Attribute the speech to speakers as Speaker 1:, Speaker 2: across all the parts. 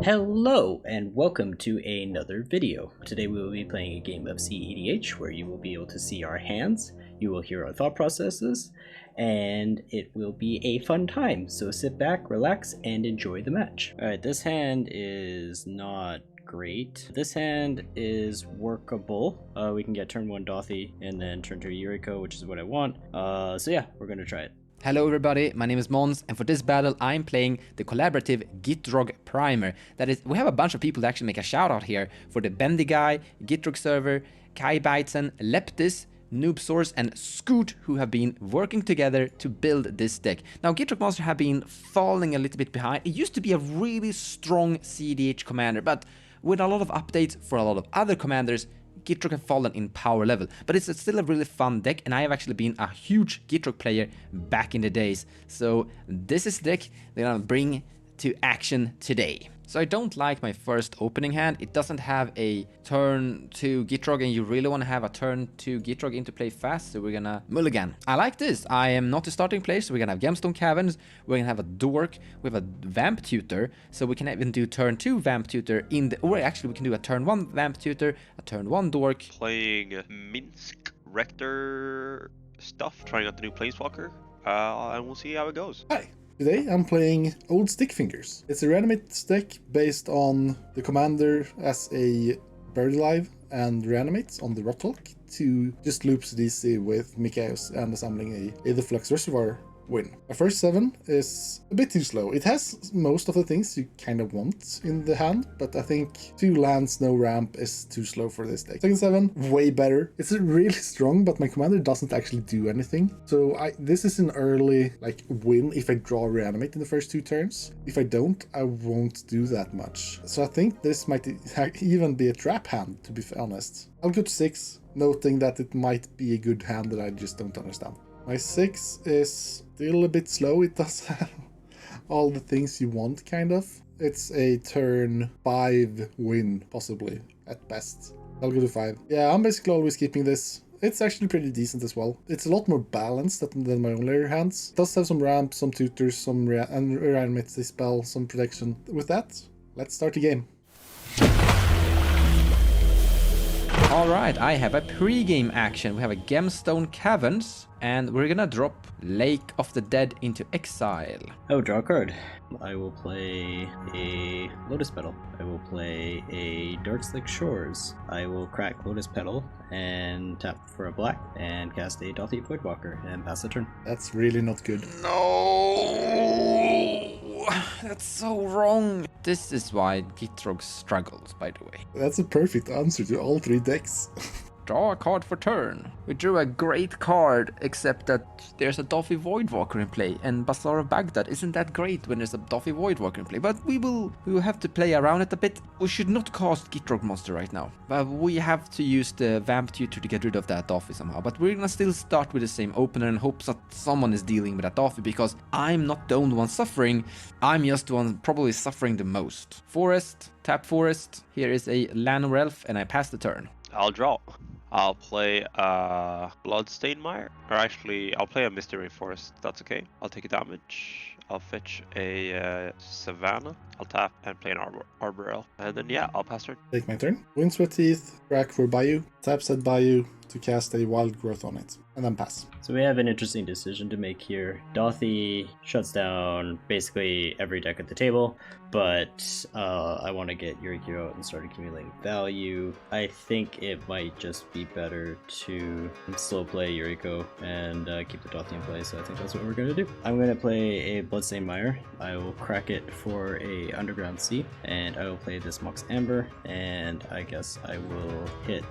Speaker 1: Hello and welcome to another video. Today we will be playing a game of cEDH where you will be able to see our hands, you will hear our thought processes, and it will be a fun time. So sit back, relax, and enjoy the match. Alright, this hand is not great. This hand is workable. We can get turn 1 Dothy and then turn 2 Yuriko, which is what I want. So yeah, we're gonna try it.
Speaker 2: Hello everybody, my name is Mons, and for this battle I'm playing the collaborative Gitrog Primer. That is, we have a bunch of people that actually make a shout out here for the Bendy Guy, Gitrog Server, Kai Beitzen, Leptis, Noob Source, and Scoot, who have been working together to build this deck. Now, Gitrog Monster have been falling a little bit behind. It used to be a really strong cEDH commander, but with a lot of updates for a lot of other commanders, Gitrog have fallen in power level, but it's still a really fun deck, and I have actually been a huge Gitrog player back in the days. So this is the deck that I'm bring to action today. So I don't like my first opening hand. It doesn't have a turn 2 Gitrog, and you really want to have a turn 2 Gitrog into play fast, so we're gonna mulligan. I like this. I am not a starting player, so we're gonna have Gemstone Caverns, we're gonna have a Dork, we have a Vamp Tutor, so we can even do turn 2 Vamp Tutor in the, or actually we can do a turn 1 Vamp Tutor, a turn 1 Dork.
Speaker 3: Playing Minsc Rector stuff, trying out the new Planeswalker, and we'll see how it goes.
Speaker 4: Hi. Today I'm playing Old Stickfingers. It's a reanimate deck based on the commander as a bird alive and reanimates on the Rothulk to just loops DC with Mikaeus and assembling a Aetherflux Reservoir win. My first 7 is a bit too slow. It has most of the things you kind of want in the hand, but I think 2 lands, no ramp is too slow for this deck. Second 7, way better. It's really strong, but my commander doesn't actually do anything. So this is an early win if I draw reanimate in the first 2 turns. If I don't, I won't do that much. So I think this might even be a trap hand, to be honest. I'll go to 6, noting that it might be a good hand that I just don't understand. My 6 is still a bit slow. It does have all the things you want, kind of. It's a turn 5 win, possibly, at best. I'll go to 5. Yeah, I'm basically always keeping this. It's actually pretty decent as well. It's a lot more balanced than my own layer hands. It does have some ramps, some tutors, some reanimates, spell, some protection. With that, let's start the game.
Speaker 2: Alright, I have a pre-game action. We have a Gemstone Caverns, and we're gonna drop Lake of the Dead into exile.
Speaker 1: Oh, draw a card. I will play a Lotus Petal. I will play a Darkslick Shores. I will crack Lotus Petal and tap for a black and cast a Dothy Voidwalker and pass the turn.
Speaker 4: That's really not good.
Speaker 2: No! That's so wrong. This is why Gitrog struggles, by the way.
Speaker 4: That's a perfect answer to all 3 decks.
Speaker 2: Draw a card for turn. We drew a great card, except that there's a Dothy Voidwalker in play, and Bazaar of Baghdad isn't that great when there's a Dothy Voidwalker in play, but we will have to play around it a bit. We should not cast Gitrog Monster right now, but we have to use the Vamp Tutor to get rid of that Dothy somehow. But we're gonna still start with the same opener and hope that someone is dealing with that Dothy, because I'm not the only one suffering. I'm just the one probably suffering the most. Forest, tap Forest. Here is a Llanowar Elf, and I pass the turn.
Speaker 3: I'll draw. I'll play a Bloodstained Mire, or actually I'll play a Mystery Forest, that's okay. I'll take a damage, I'll fetch a Savannah, I'll tap and play an Arbor Elf, and then yeah, I'll pass turn.
Speaker 4: Take my turn. Windswept Teeth, crack for Bayou, tap said Bayou to cast a Wild Growth on it, and then pass.
Speaker 1: So we have an interesting decision to make here. Dothy shuts down basically every deck at the table, but I want to get Yuriko out and start accumulating value. I think it might just be better to slow play Yuriko and keep the Dothy in play, so I think that's what we're going to do. I'm going to play a Bloodstained Mire. I will crack it for a Underground Sea, and I will play this Mox Amber, and I guess I will hit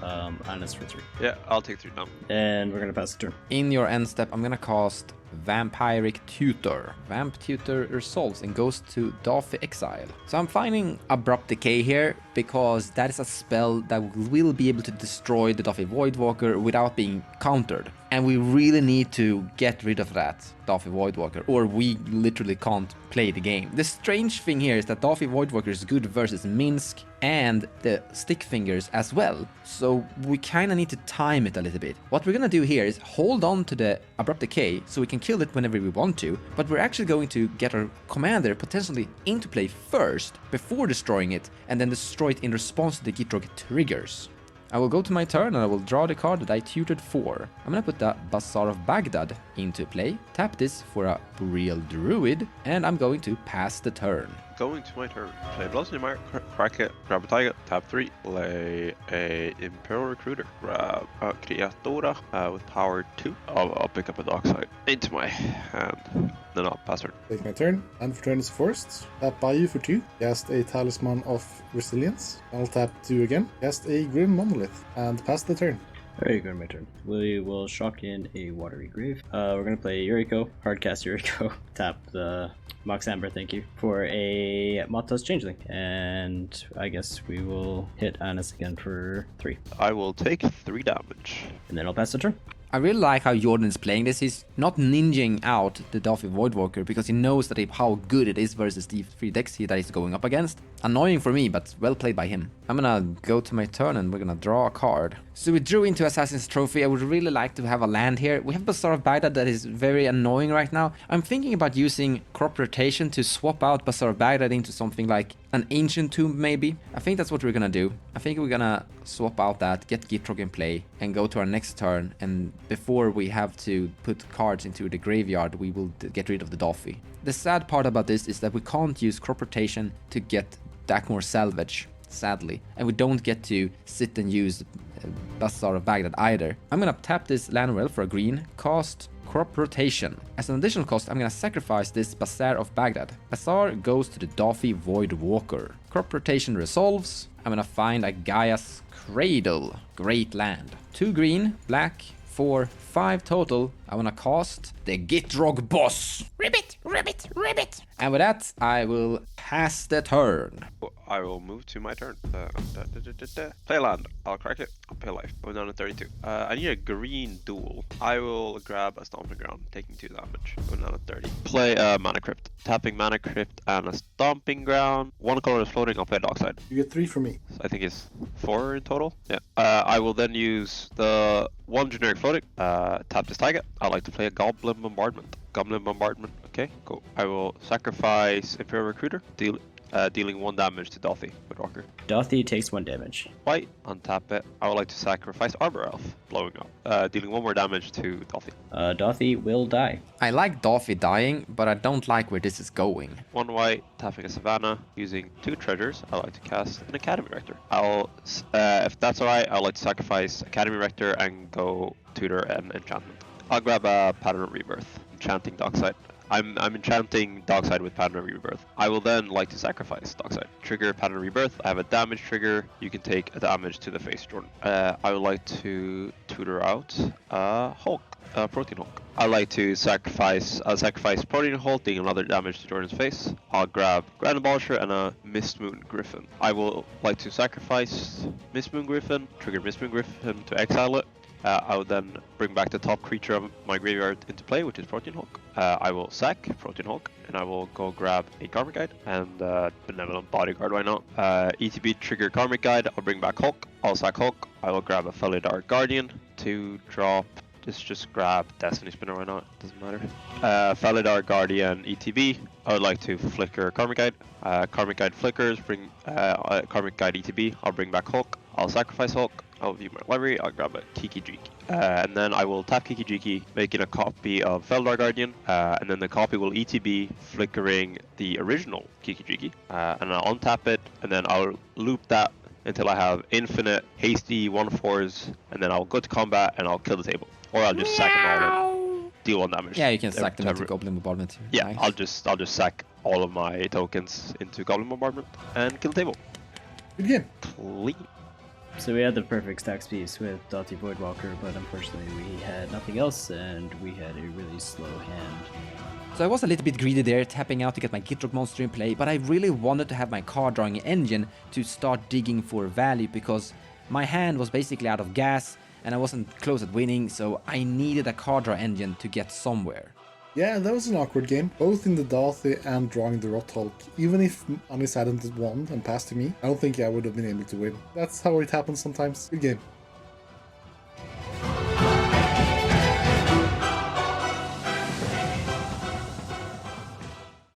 Speaker 1: Honest for 3.
Speaker 3: Yeah, I'll take 3 now.
Speaker 1: And we're going to pass the turn.
Speaker 2: In your end step, I'm gonna cast Vampiric Tutor. Vamp Tutor resolves and goes to Dothy Exile. So I'm finding Abrupt Decay here because that is a spell that will be able to destroy the Dothy Voidwalker without being countered. And we really need to get rid of that Dothy Voidwalker, or we literally can't play the game. The strange thing here is that Dothy Voidwalker is good versus Minsc and the Stickfingers as well, so we kind of need to time it a little bit. What we're gonna do here is hold on to the Abrupt Decay so we can can kill it whenever we want to, but we're actually going to get our commander potentially into play first, before destroying it, and then destroy it in response to the Gitrog triggers. I will go to my turn and I will draw the card that I tutored for. I'm gonna put the Bazaar of Baghdad into play, tap this for a Boreal Druid, and I'm going to pass the turn.
Speaker 3: Going to my turn. Play Bloodstained Mire, crack it, grab a Tiger, tap 3. Play a Imperial Recruiter, grab a Creatura with power 2. I'll pick up a Dockside into my hand. Then I'll pass turn.
Speaker 4: Take my turn. And for turn is forced. Tap Bayou for 2. Cast a Talisman of Resilience. I'll tap 2 again. Cast a Grim Monolith. And pass the turn.
Speaker 1: Alright, go to my turn. We will shock in a Watery Grave. We're gonna play Yuriko, hardcast Yuriko, tap the Mox Amber, thank you, for a Mothos Changeling. And I guess we will hit Annis again for 3.
Speaker 3: I will take 3 damage.
Speaker 1: And then I'll pass the turn.
Speaker 2: I really like how Jordan is playing this. He's not ninjing out the Daffy Voidwalker because he knows that how good it is versus the 3 decks that he's going up against. Annoying for me, but well played by him. I'm gonna go to my turn and we're gonna draw a card. So we drew into Assassin's Trophy. I would really like to have a land here. We have Bazaar of Baghdad that is very annoying right now. I'm thinking about using crop rotation to swap out Bazaar of Baghdad into something like an Ancient Tomb maybe. I think that's what we're gonna do. I think we're gonna swap out that, get Gitrog in play, and go to our next turn. And before we have to put cards into the graveyard, we will get rid of the Daffy. The sad part about this is that we can't use crop rotation to get Dakmor Salvage, sadly. And we don't get to sit and use Bazaar of Baghdad either. I'm gonna tap this land well for a green, cast Crop Rotation. As an additional cost, I'm gonna sacrifice this Bazaar of Baghdad. Bazaar goes to the Daffy Voidwalker. Crop Rotation resolves. I'm gonna find a Gaia's Cradle. Great land. 2 green, black, 4, 5 total. I wanna cast the Gitrog Boss. Ribbit, ribbit, ribbit. And with that, I will pass the turn.
Speaker 3: I will move to my turn. Play land. I'll crack it. I'll pay life. Going down to 32. I need a green duel. I will grab a Stomping Ground, taking 2 damage. Going down to 30. Play Mana Crypt. Tapping Mana Crypt and a Stomping Ground. 1 color is floating. I'll play Dockside.
Speaker 4: You get 3 from me.
Speaker 3: So I think it's 4 in total. Yeah. I will then use the 1 generic floating. Tap this Tiger. I like to play a Goblin Bombardment. Goblin Bombardment. Okay, cool. I will sacrifice Imperial Recruiter. Dealing 1 damage to Daffy Voidwalker.
Speaker 1: Daffy takes 1 damage.
Speaker 3: White, untap it. I would like to sacrifice Arbor Elf, blowing up, dealing 1 more damage to Daffy.
Speaker 1: Daffy will die.
Speaker 2: I like Daffy dying, but I don't like where this is going.
Speaker 3: 1 white, tapping a Savannah, using 2 treasures. I like to cast an Academy Rector. I'll, if that's alright, I'd like to sacrifice Academy Rector and go tutor an enchantment. I'll grab a Pattern of Rebirth, enchanting Dockside. I'm enchanting Dockside with Pattern of Rebirth. I will then like to sacrifice Dockside. Trigger Pattern of Rebirth. I have a damage trigger. You can take a damage to the face, Jordan. I would like to tutor out Hulk, Protein Hulk. I like to sacrifice Protein Hulk, dealing another damage to Jordan's face. I'll grab Grand Abolisher and a Mistmoon Griffin. I will like to sacrifice Mistmoon Griffin, trigger Mistmoon Griffin to exile it. I will then bring back the top creature of my graveyard into play, which is Protein Hulk. I will sack Protein Hulk, and I will go grab a Karmic Guide and Benevolent Bodyguard, why not? ETB trigger Karmic Guide, I'll bring back Hulk. I'll sack Hulk. I will grab a Felidar Guardian to drop. Just grab Destiny Spinner, why not? Doesn't matter. Felidar Guardian ETB. I would like to flicker Karmic Guide. Karmic Guide flickers, bring Karmic Guide ETB. I'll bring back Hulk. I'll sacrifice Hulk. I'll view my library. I'll grab a Kiki Jiki. And then I will tap Kiki Jiki, making a copy of Felidar Guardian. And then the copy will ETB, flickering the original Kiki Jiki. And I'll untap it, and then I'll loop that until I have infinite hasty 1/4s, and then I'll go to combat and I'll kill the table. Or I'll just sack them all and deal 1 damage.
Speaker 2: Yeah, you can sack them into Goblin Bombardment.
Speaker 3: Yeah,
Speaker 2: Nice.
Speaker 3: I'll just sack all of my tokens into Goblin Bombardment and kill the table.
Speaker 4: Good game.
Speaker 3: Clean.
Speaker 1: So we had the perfect stacks piece with Daffy Voidwalker, but unfortunately we had nothing else, and we had a really slow hand.
Speaker 2: So I was a little bit greedy there, tapping out to get my Gitrog monster in play, but I really wanted to have my card drawing engine to start digging for value because my hand was basically out of gas and I wasn't close at winning, so I needed a card draw engine to get somewhere.
Speaker 4: Yeah, that was an awkward game, both in the Daffy and drawing the Rot Hulk. Even if Anis hadn't won and passed to me, I don't think I would have been able to win. That's how it happens sometimes. Good game.